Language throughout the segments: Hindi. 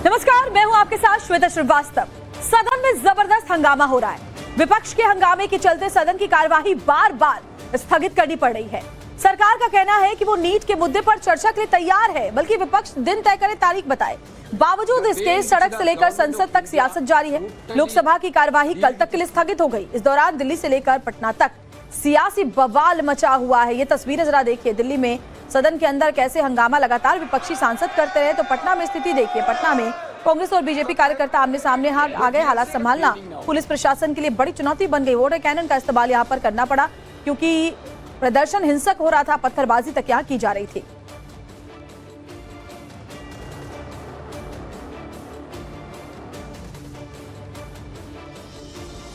नमस्कार, मैं हूं आपके साथ श्वेता श्रीवास्तव। सदन में जबरदस्त हंगामा हो रहा है। विपक्ष के हंगामे के चलते सदन की कार्यवाही बार बार स्थगित करनी पड़ रही है। सरकार का कहना है कि वो नीट के मुद्दे पर चर्चा के लिए तैयार है, बल्कि विपक्ष दिन तय करे, तारीख बताए। बावजूद इसके सड़क से लेकर संसद तक सियासत जारी है। लोकसभा की कार्यवाही कल तक के लिए स्थगित हो गई। इस दौरान दिल्ली से लेकर पटना तक सियासी बवाल मचा हुआ है। ये तस्वीरें जरा देखिए, दिल्ली में सदन के अंदर कैसे हंगामा लगातार विपक्षी सांसद करते रहे, तो पटना में स्थिति देखिए। पटना में कांग्रेस और बीजेपी कार्यकर्ता आमने सामने आ गए। हालात संभालना पुलिस प्रशासन के लिए बड़ी चुनौती बन गई। वाटर कैनन का इस्तेमाल यहां पर करना पड़ा, क्योंकि प्रदर्शन हिंसक हो रहा था, पत्थरबाजी तक यहां की जा रही थी।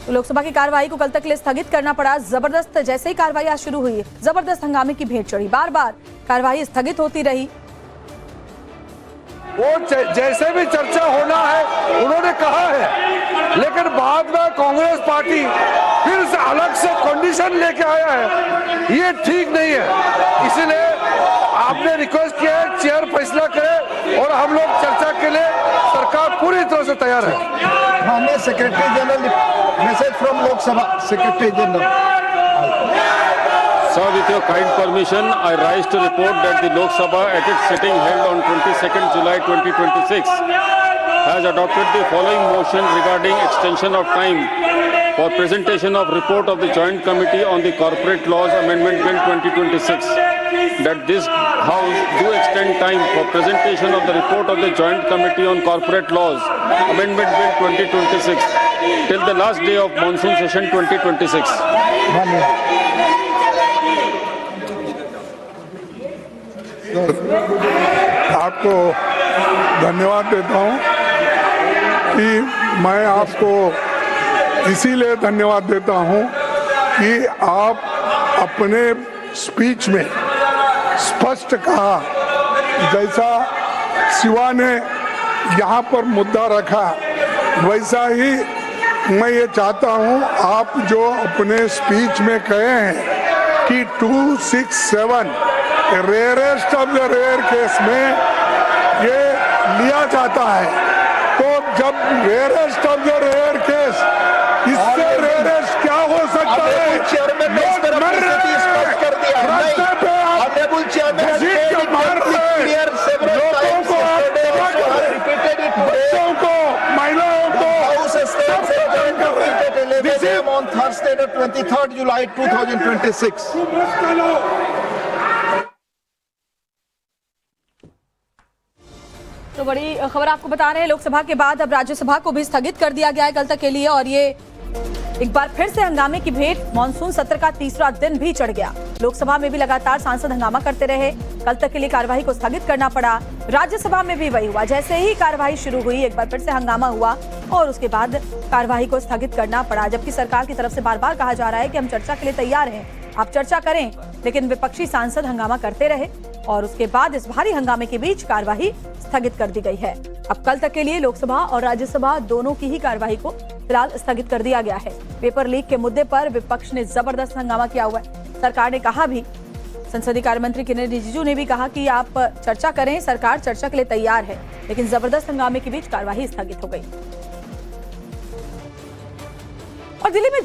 तो लोकसभा की कार्यवाही को कल तक के लिए स्थगित करना पड़ा। जबरदस्त जैसे ही कार्यवाही आज शुरू हुई, जबरदस्त हंगामे की भेंट चढ़ी। बार बार कार्यवाही स्थगित होती रही। वो जैसे भी चर्चा होना है उन्होंने कहा है, लेकिन बाद में कांग्रेस पार्टी फिर से अलग से कंडीशन लेके आया है। ये ठीक नहीं है। इसलिए आपने रिक्वेस्ट किया है चेयर फैसला करे और हम लोग चर्चा के लिए सरकार पूरी तरह से तैयार है। माननीय secretary general, message from Lok Sabha secretary general. Sir, with your kind permission, I rise to report that the Lok Sabha at its sitting held on 22nd July 2026 has adopted the following motion regarding extension of time for presentation of report of the Joint Committee on the Corporate Laws Amendment Bill 2026. That this House do extend time for presentation of the report of the Joint Committee on Corporate Laws Amendment Bill 2026 till the last day of monsoon session 2026. आपको धन्यवाद देता हूं कि मैं आपको इसीलिए धन्यवाद देता हूं कि आप अपने स्पीच में स्पष्ट कहा, जैसा शिवा ने यहाँ पर मुद्दा रखा वैसा ही मैं ये चाहता हूँ आप जो अपने स्पीच में कहे हैं कि 267 rarest of the rare case में ये लिया जाता है। तो जब rarest of the rare case, इससे रेयरेस्ट क्या हो सकता है? चेयरमैन ने इस पर अपनी स्थिति स्पष्ट कर दिया है। रास्ते पे आप ऑनरेबल चेयरमैन मार रहे हैं, लोगों को, बच्चों को, महिलाओं को on Thursday, the 23rd July 2026. तो बड़ी खबर आपको बता रहे हैं, लोकसभा के बाद अब राज्यसभा को भी स्थगित कर दिया गया है कल तक के लिए। और ये एक बार फिर से हंगामे की भेंट, मॉनसून सत्र का तीसरा दिन भी चढ़ गया। लोकसभा में भी लगातार सांसद हंगामा करते रहे। कल तक के लिए कार्यवाही को स्थगित करना पड़ा। राज्यसभा में भी वही हुआ। जैसे ही कार्यवाही शुरू हुई, एक बार फिर से हंगामा हुआ और उसके बाद कार्यवाही को स्थगित करना पड़ा। जबकि सरकार की तरफ से बार बार कहा जा रहा है कि हम चर्चा के लिए तैयार हैं, आप चर्चा करें, लेकिन विपक्षी सांसद हंगामा करते रहे और उसके बाद इस भारी हंगामे के बीच कार्यवाही स्थगित कर दी गई है। अब कल तक के लिए लोकसभा और राज्यसभा दोनों की ही कार्यवाही को फिलहाल स्थगित कर दिया गया है। पेपर लीक के मुद्दे पर विपक्ष ने जबरदस्त हंगामा किया हुआ है। सरकार ने कहा भी, संसदीय कार्य मंत्री किरेन रिजिजू ने भी कहा कि आप चर्चा करें, सरकार चर्चा के लिए तैयार है, लेकिन जबरदस्त हंगामे के बीच कार्यवाही स्थगित हो गई। और दिल्ली में